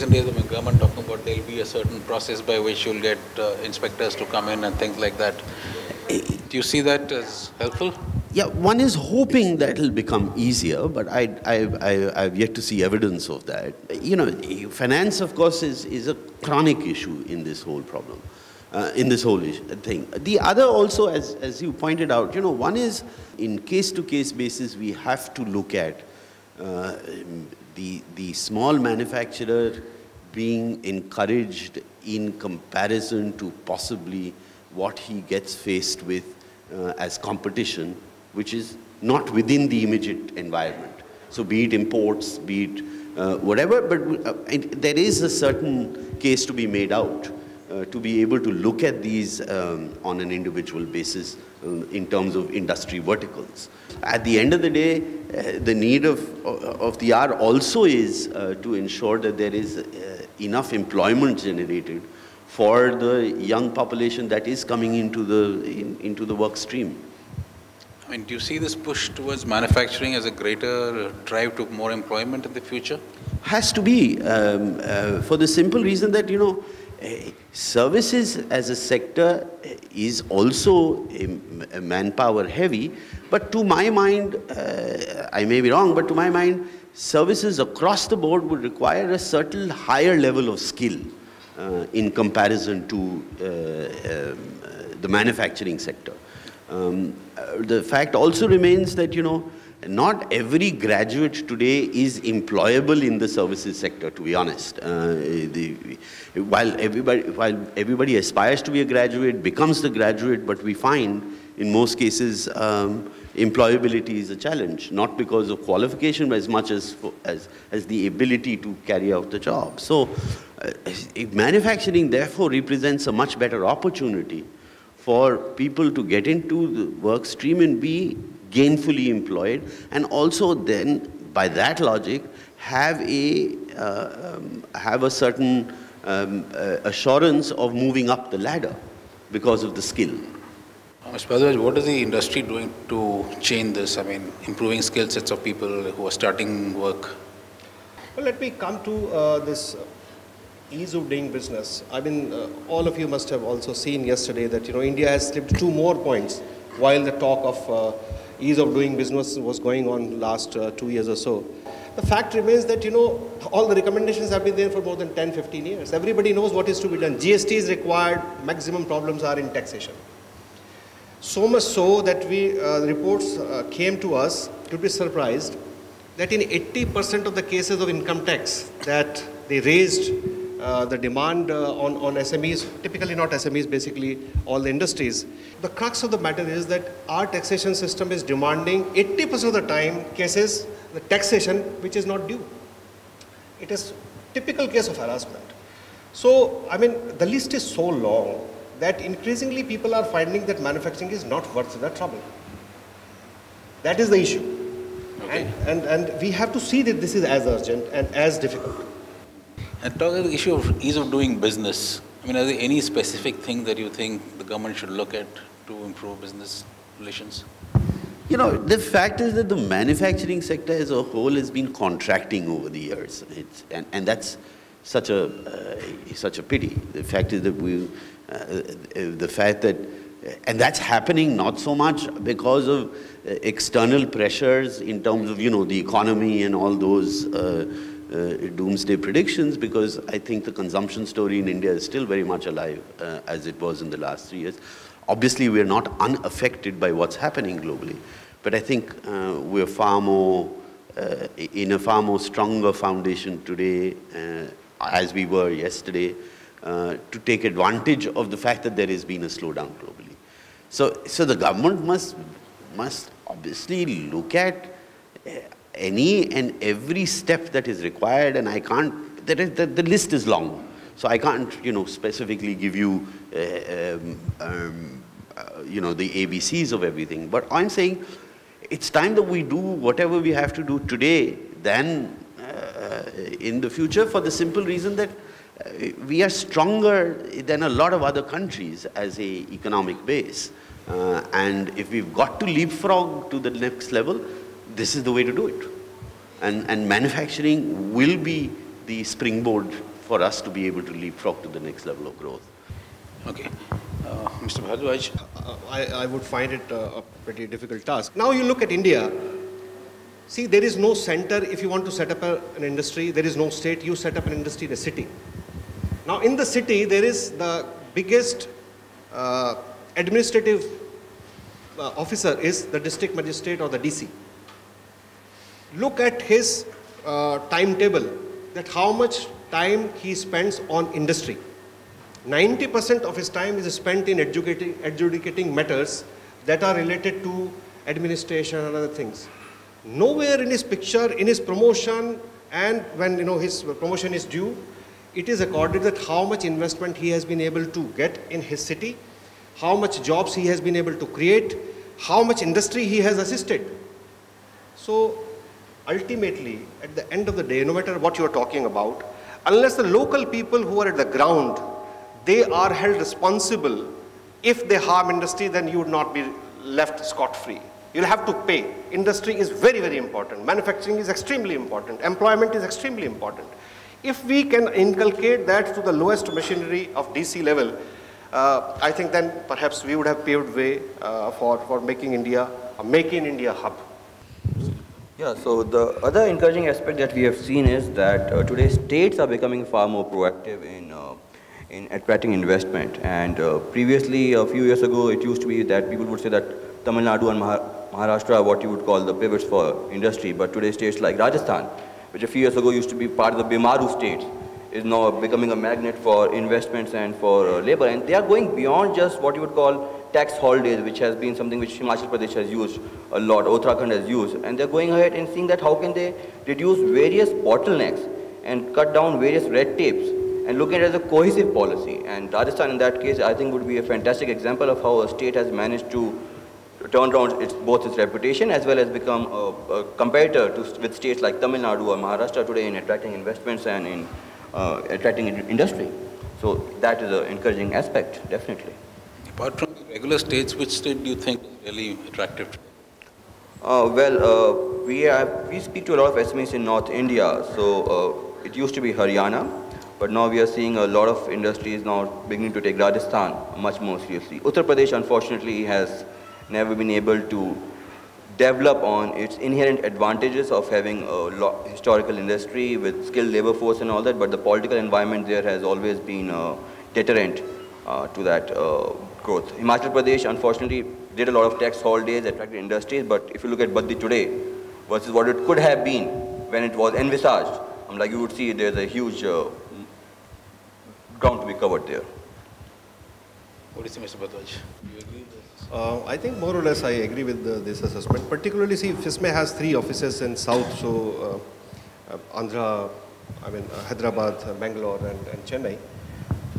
recent days, the government talking about there'll be a certain process by which you'll get inspectors to come in and things like that. Do you see that as helpful? Yeah, one is hoping that it'll become easier, but I've yet to see evidence of that. You know, finance, of course, is a chronic issue in this whole problem, in this whole thing. The other also, as you pointed out, you know, one is in case-to-case basis, we have to look at the small manufacturer being encouraged in comparison to possibly what he gets faced with as competition, which is not within the immediate environment. So be it imports, be it whatever, but there is a certain case to be made out to be able to look at these on an individual basis in terms of industry verticals. At the end of the day, the need of the hour also is to ensure that there is enough employment generated for the young population that is coming into the work stream. I mean, do you see this push towards manufacturing as a greater drive to more employment in the future? Has to be, for the simple reason that, you know, services as a sector is also manpower heavy, but to my mind, I may be wrong, but to my mind, services across the board would require a certain higher level of skill in comparison to the manufacturing sector. The fact also remains that, you know, not every graduate today is employable in the services sector, to be honest. While everybody aspires to be a graduate, becomes the graduate, but we find in most cases employability is a challenge, not because of qualification, but as much as the ability to carry out the job. So manufacturing therefore represents a much better opportunity for people to get into the work stream and be gainfully employed, and also then, by that logic, have a certain assurance of moving up the ladder because of the skill. Mr. Bharadwaj, what is the industry doing to change this? I mean, improving skill sets of people who are starting work? Well, let me come to this ease of doing business. I mean, all of you must have also seen yesterday that, you know, India has slipped 2 more points while the talk of ease of doing business was going on last 2 years or so. The fact remains that, you know, all the recommendations have been there for more than 10, 15 years. Everybody knows what is to be done. GST is required. Maximum problems are in taxation. So much so that reports came to us, you'd be surprised, that in 80% of the cases of income tax that they raised the demand on SMEs, typically not SMEs, basically all the industries. The crux of the matter is that our taxation system is demanding 80% of the time cases, the taxation which is not due. It is typical case of harassment. So, I mean, the list is so long that increasingly people are finding that manufacturing is not worth the trouble. That is the issue. Okay. And we have to see that this is as urgent and as difficult. And talking about the issue of ease of doing business, I mean, are there any specific thing that you think the government should look at to improve business relations? You know, the fact is that the manufacturing sector as a whole has been contracting over the years. And that's such a pity. The fact is that and that's happening not so much because of external pressures in terms of, you know, the economy and all those doomsday predictions, because I think the consumption story in India is still very much alive as it was in the last 3 years. Obviously, we're not unaffected by what's happening globally, but I think we're far more, in a far more stronger foundation today as we were yesterday to take advantage of the fact that there has been a slowdown globally. So the government must obviously look at any and every step that is required, and I can't, the list is long, so I can't, you know, specifically give you, you know, the ABCs of everything. But I'm saying it's time that we do whatever we have to do today than in the future, for the simple reason that we are stronger than a lot of other countries as a economic base. And if we've got to leapfrog to the next level, this is the way to do it. And manufacturing will be the springboard for us to be able to leapfrog to the next level of growth. Okay. Mr. Bhardwaj. I would find it a pretty difficult task. Now you look at India. See, there is no center. If you want to set up an industry, there is no state. You set up an industry in a city. Now, in the city, there is the biggest administrative officer is the district magistrate or the DC. Look at his timetable, that how much time he spends on industry. 90% of his time is spent in adjudicating matters that are related to administration and other things. Nowhere in his picture, in his promotion, and when his promotion is due, it is accorded that how much investment he has been able to get in his city, how much jobs he has been able to create, how much industry he has assisted. So ultimately, at the end of the day, no matter what you are talking about, unless the local people who are at the ground, they are held responsible. If they harm industry, then you would not be left scot-free. You'll have to pay. Industry is very, very important. Manufacturing is extremely important. Employment is extremely important. If we can inculcate that to the lowest machinery of DC level, I think then perhaps we would have paved way for making India a Make in India hub. Yeah, so the other encouraging aspect that we have seen is that today states are becoming far more proactive in attracting investment. And previously, a few years ago, it used to be that people would say that Tamil Nadu and Maharashtra are what you would call the pivots for industry. But today, states like Rajasthan, which a few years ago used to be part of the Bimaru states, is now becoming a magnet for investments and for labor. And they are going beyond just what you would call tax holidays, which has been something which Himachal Pradesh has used a lot, Uttarakhand has used. And they're going ahead and seeing that how can they reduce various bottlenecks and cut down various red tapes and look at it as a cohesive policy. And Rajasthan in that case, I think would be a fantastic example of how a state has managed to turn around both its reputation as well as become a competitor with states like Tamil Nadu or Maharashtra today in attracting investments and in attracting industry. So that is an encouraging aspect, definitely. Apart from the regular states, which state do you think is really attractive? We speak to a lot of SMEs in North India. So it used to be Haryana, but now we are seeing a lot of industries now beginning to take Rajasthan much more seriously. Uttar Pradesh, unfortunately, has never been able to develop on its inherent advantages of having a historical industry with skilled labor force and all that, but the political environment there has always been deterrent to that growth. Himachal Pradesh, unfortunately, did a lot of tax holidays, attracted industries, but if you look at Baddi today versus what it could have been when it was envisaged, like you would see there's a huge ground to be covered there. What do you say, Mr. Bhardwaj? Do you agree with this? I think more or less I agree with this assessment. Particularly, see, FISME has 3 offices in South, so Andhra, Hyderabad, Bangalore and Chennai.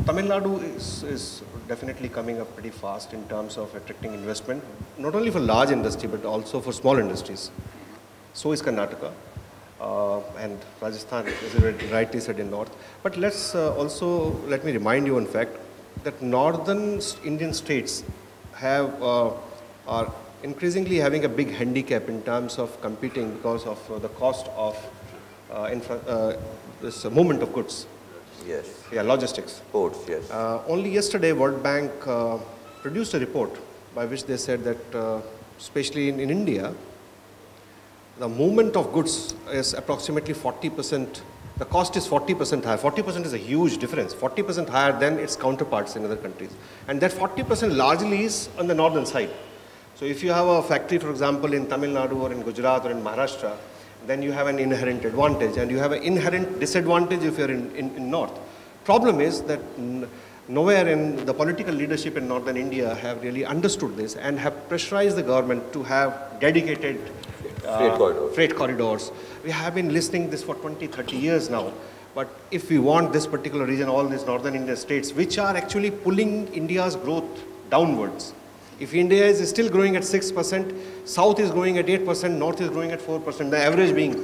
Tamil Nadu is definitely coming up pretty fast in terms of attracting investment, not only for large industry, but also for small industries. So is Karnataka. And Rajasthan, as you rightly said, in north. But let me remind you, in fact, that northern Indian states are increasingly having a big handicap in terms of competing because of the cost of this movement of goods. Yes. Yeah, logistics. Ports, yes. Only yesterday, World Bank produced a report by which they said that, especially in India, the movement of goods is approximately 40%. The cost is 40% higher. 40% is a huge difference. 40% higher than its counterparts in other countries. And that 40% largely is on the northern side. So if you have a factory, for example, in Tamil Nadu or in Gujarat or in Maharashtra, then you have an inherent advantage. And you have an inherent disadvantage if you're in north. Problem is that nowhere in the political leadership in northern India have really understood this and have pressurized the government to have dedicated freight corridors. We have been listening this for 20, 30 years now. But if we want this particular region, all these northern Indian states, which are actually pulling India's growth downwards. If India is still growing at 6%, South is growing at 8%, North is growing at 4%, the average being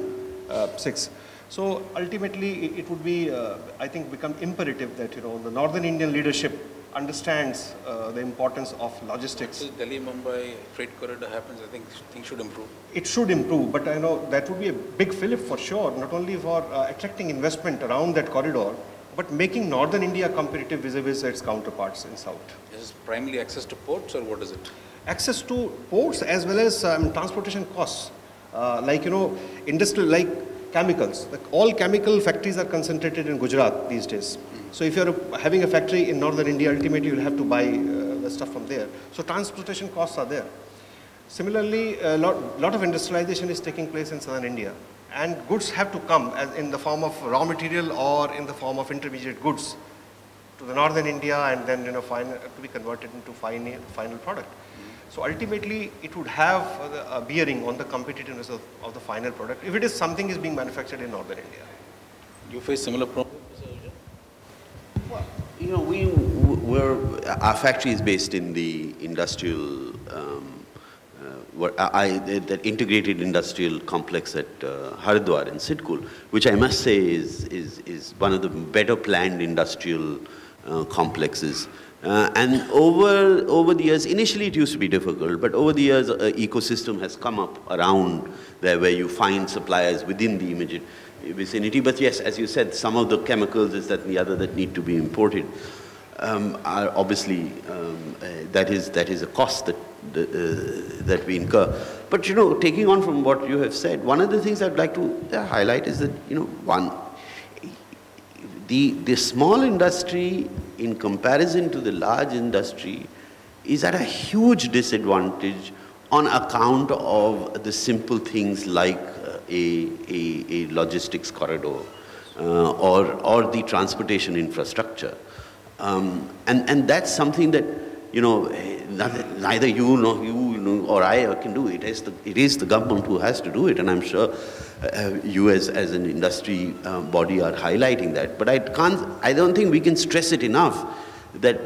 6%. So ultimately, it would be, I think, become imperative that the northern Indian leadership understands the importance of logistics. If Delhi-Mumbai freight corridor happens, I think things should improve. It should improve, but I know that would be a big fillip for sure, not only for attracting investment around that corridor, but making northern India competitive vis-a-vis its counterparts in south. Is it primarily access to ports or what is it? Access to ports as well as transportation costs. Like, you know, industrial, like chemicals. Like all chemical factories are concentrated in Gujarat these days. So if you're having a factory in northern India, ultimately you'll have to buy the stuff from there. So transportation costs are there. Similarly, a lot of industrialization is taking place in southern India. And goods have to come as in the form of raw material or in the form of intermediate goods to the northern India, and then, you know, to be converted into final product. So ultimately, it would have a bearing on the competitiveness of the final product if it is something is being manufactured in northern India. Do you face similar problems, Mr. Arjun? Well, you know, our factory is based in the industrial, that integrated industrial complex at Haridwar in Sidkul, which I must say is one of the better planned industrial complexes. And over the years, initially it used to be difficult, but over the years, an ecosystem has come up around there where you find suppliers within the immediate vicinity. But yes, as you said, some of the chemicals, is that and the other that need to be imported, are obviously, that is a cost that we incur. But, you know, taking on from what you have said, one of the things I'd like to highlight is that, you know, the small industry in comparison to the large industry is at a huge disadvantage on account of the simple things like a logistics corridor or the transportation infrastructure. And that's something that, you know, neither you nor I can do. It is the government who has to do it, and I'm sure you as an industry body are highlighting that. But I don't think we can stress it enough that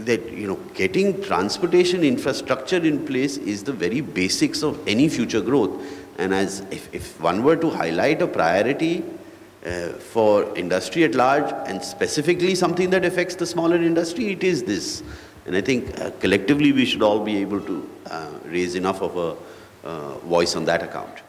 you know, getting transportation infrastructure in place is the very basics of any future growth. And as if one were to highlight a priority for industry at large, and specifically something that affects the smaller industry, it is this. And I think collectively we should all be able to raise enough of a voice on that account.